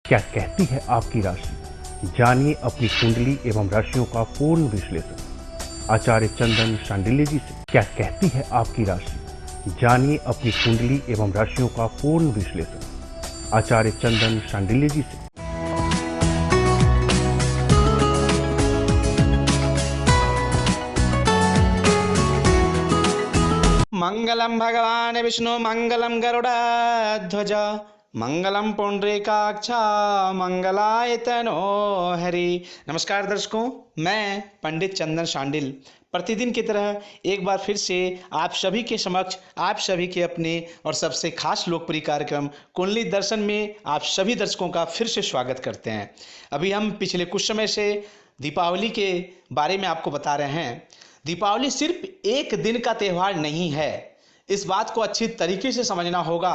क्या कहती है आपकी राशि? जानिए अपनी कुंडली एवं राशियों का पूर्ण विश्लेषण आचार्य चंदन शांडिल्य जी से। क्या कहती है आपकी राशि? जानिए अपनी कुंडली एवं राशियों का पूर्ण विश्लेषण आचार्य चंदन शांडिल्य जी से। मंगलम भगवान विष्णु मंगलम गरुड़ध्वज मंगलम पुंडरीकाक्षा मंगलाय तनो हरि। नमस्कार दर्शकों, मैं पंडित चंदन शांडिल प्रतिदिन की तरह एक बार फिर से आप सभी के समक्ष आप सभी के अपने और सबसे खास लोकप्रिय कार्यक्रम कुंडली दर्शन में आप सभी दर्शकों का फिर से स्वागत करते हैं। अभी हम पिछले कुछ समय से दीपावली के बारे में आपको बता रहे हैं। दीपावली सिर्फ एक दिन का त्यौहार नहीं है। इस बात को अच्छी तरीके से समझना होगा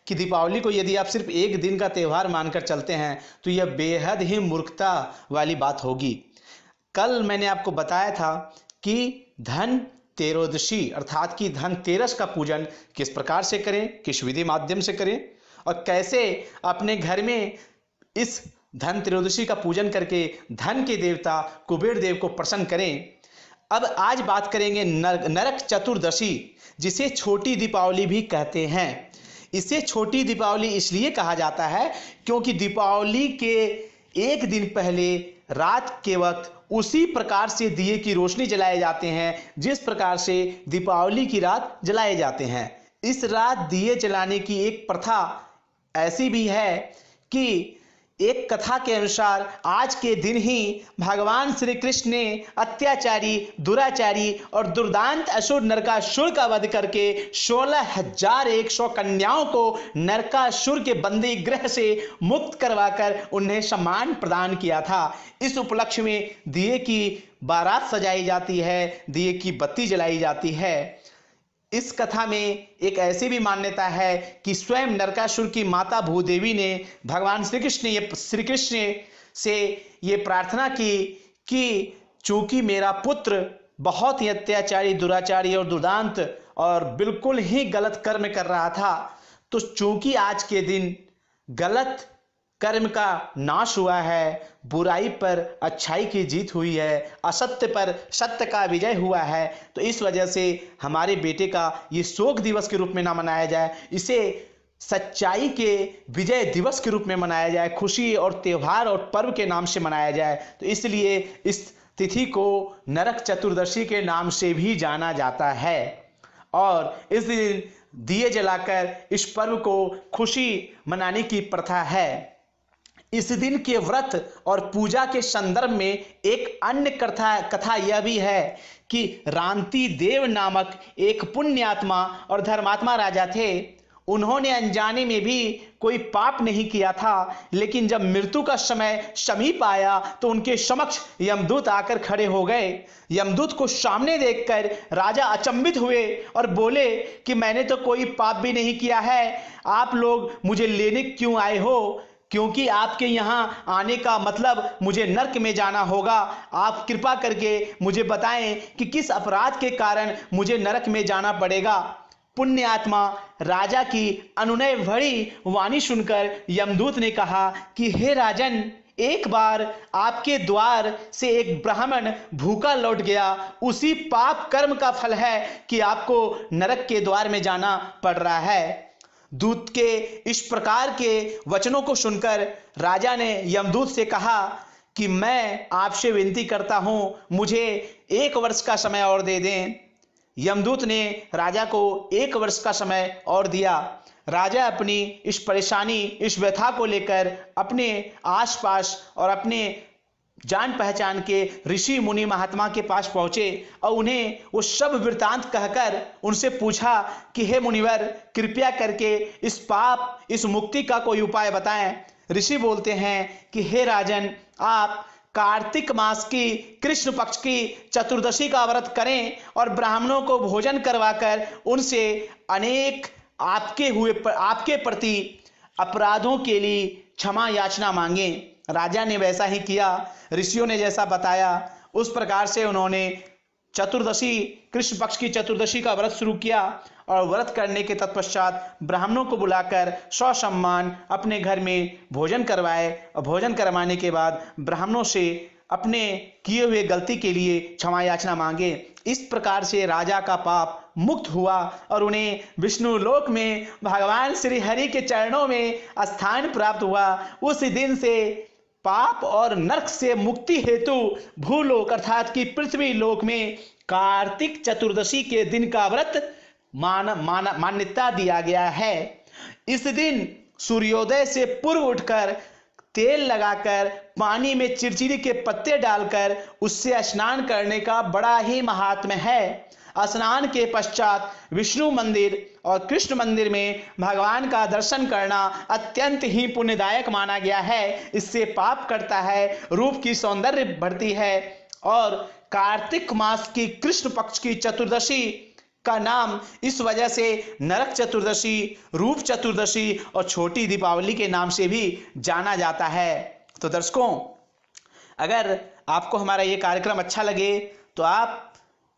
कि दीपावली को यदि आप सिर्फ एक दिन का त्यौहार मानकर चलते हैं तो यह बेहद ही मूर्खता वाली बात होगी। कल मैंने आपको बताया था कि धन तेरोदशी अर्थात कि धनतेरस का पूजन किस प्रकार से करें, किस विधि माध्यम से करें और कैसे अपने घर में इस धन त्रयोदशी का पूजन करके धन के देवता कुबेर देव को प्रसन्न करें। अब आज बात करेंगे नरक चतुर्दशी, जिसे छोटी दीपावली भी कहते हैं। इसे छोटी दीपावली इसलिए कहा जाता है क्योंकि दीपावली के एक दिन पहले रात के वक्त उसी प्रकार से दिए की रोशनी जलाए जाते हैं जिस प्रकार से दीपावली की रात जलाए जाते हैं। इस रात दिए जलाने की एक प्रथा ऐसी भी है कि एक कथा के अनुसार आज के दिन ही भगवान श्री कृष्ण ने अत्याचारी, दुराचारी और दुर्दांत असुर नरकासुर का वध करके 16,100 कन्याओं को नरकासुर के बंदी गृह से मुक्त करवाकर उन्हें सम्मान प्रदान किया था। इस उपलक्ष्य में दिए की बारात सजाई जाती है, दिए की बत्ती जलाई जाती है। इस कथा में एक ऐसी भी मान्यता है कि स्वयं नरकासुर की माता भूदेवी ने भगवान श्री कृष्ण से ये प्रार्थना की कि चूंकि मेरा पुत्र बहुत ही अत्याचारी, दुराचारी और दुर्दांत और बिल्कुल ही गलत कर्म कर रहा था, तो चूंकि आज के दिन गलत कर्म का नाश हुआ है, बुराई पर अच्छाई की जीत हुई है, असत्य पर सत्य का विजय हुआ है, तो इस वजह से हमारे बेटे का ये शोक दिवस के रूप में ना मनाया जाए, इसे सच्चाई के विजय दिवस के रूप में मनाया जाए, खुशी और त्यौहार और पर्व के नाम से मनाया जाए। तो इसलिए इस तिथि को नरक चतुर्दशी के नाम से भी जाना जाता है और इस दिन दिए जलाकर इस पर्व को खुशी मनाने की प्रथा है। इस दिन के व्रत और पूजा के संदर्भ में एक अन्य कथा यह भी है कि रांति देव नामक एक पुण्यात्मा और धर्मात्मा राजा थे। उन्होंने अनजाने में भी कोई पाप नहीं किया था, लेकिन जब मृत्यु का समय समीप आया तो उनके समक्ष यमदूत आकर खड़े हो गए। यमदूत को सामने देखकर राजा अचंभित हुए और बोले कि मैंने तो कोई पाप भी नहीं किया है, आप लोग मुझे लेने क्यों आए हो? क्योंकि आपके यहाँ आने का मतलब मुझे नरक में जाना होगा। आप कृपा करके मुझे बताएं कि किस अपराध के कारण मुझे नरक में जाना पड़ेगा। पुण्य आत्मा राजा की अनुनय भरी वाणी सुनकर यमदूत ने कहा कि हे राजन, एक बार आपके द्वार से एक ब्राह्मण भूखा लौट गया, उसी पाप कर्म का फल है कि आपको नरक के द्वार में जाना पड़ रहा है। दूत के इस प्रकार के वचनों को सुनकर राजा ने यमदूत से कहा कि मैं आपसे विनती करता हूं, मुझे 1 वर्ष का समय और दे दें। यमदूत ने राजा को 1 वर्ष का समय और दिया। राजा अपनी इस परेशानी, इस व्यथा को लेकर अपने आसपास और अपने जान पहचान के ऋषि मुनि महात्मा के पास पहुंचे और उन्हें वो सब वृतांत कहकर उनसे पूछा कि हे मुनिवर, कृपया करके इस पाप, इस मुक्ति का कोई उपाय बताएं। ऋषि बोलते हैं कि हे राजन, आप कार्तिक मास की कृष्ण पक्ष की चतुर्दशी का व्रत करें और ब्राह्मणों को भोजन करवाकर उनसे अनेक आपके प्रति अपराधों के लिए क्षमा याचना मांगे। राजा ने वैसा ही किया। ऋषियों ने जैसा बताया उस प्रकार से उन्होंने चतुर्दशी, कृष्ण पक्ष की चतुर्दशी का व्रत शुरू किया और व्रत करने के तत्पश्चात ब्राह्मणों को बुलाकर ससम्मान अपने घर में भोजन करवाए और भोजन करवाने के बाद ब्राह्मणों से अपने किए हुए गलती के लिए क्षमा याचना मांगे। इस प्रकार से राजा का पाप मुक्त हुआ और उन्हें विष्णु लोक में भगवान श्री हरि के चरणों में स्थान प्राप्त हुआ। उस दिन से पाप और नरक से मुक्ति हेतु भूलोक अर्थात कि पृथ्वी लोक में कार्तिक चतुर्दशी के दिन का व्रत मान्यता दिया गया है। इस दिन सूर्योदय से पूर्व उठकर तेल लगाकर पानी में चिरचिरी के पत्ते डालकर उससे स्नान करने का बड़ा ही महात्म्य है। स्नान के पश्चात विष्णु मंदिर और कृष्ण मंदिर में भगवान का दर्शन करना अत्यंत ही पुण्यदायक माना गया है। इससे पाप कटता है, रूप की सौंदर्य बढ़ती है और कार्तिक मास की कृष्ण पक्ष की चतुर्दशी का नाम इस वजह से नरक चतुर्दशी, रूप चतुर्दशी और छोटी दीपावली के नाम से भी जाना जाता है। तो दर्शकों, अगर आपको हमारा ये कार्यक्रम अच्छा लगे तो आप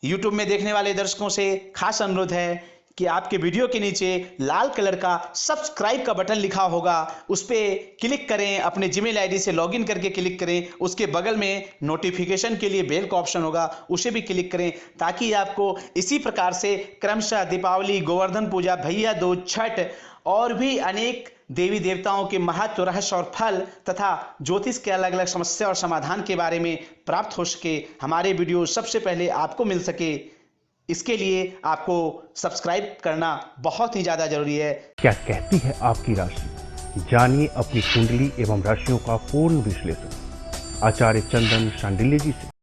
YouTube में देखने वाले दर्शकों से खास अनुरोध है कि आपके वीडियो के नीचे लाल कलर का सब्सक्राइब का बटन लिखा होगा, उस पर क्लिक करें, अपने जीमेल आईडी से लॉगिन करके क्लिक करें। उसके बगल में नोटिफिकेशन के लिए बेल का ऑप्शन होगा, उसे भी क्लिक करें ताकि आपको इसी प्रकार से क्रमशः दीपावली, गोवर्धन पूजा, भैया दूज, छठ और भी अनेक देवी देवताओं के महत्व, रहस्य और फल तथा ज्योतिष के अलग अलग समस्या और समाधान के बारे में प्राप्त हो सके, हमारे वीडियो सबसे पहले आपको मिल सके, इसके लिए आपको सब्सक्राइब करना बहुत ही ज़्यादा जरूरी है। क्या कहती है आपकी राशि, जानिए अपनी कुंडली एवं राशियों का पूर्ण विश्लेषण आचार्य चंदन शांडिल्य जी से।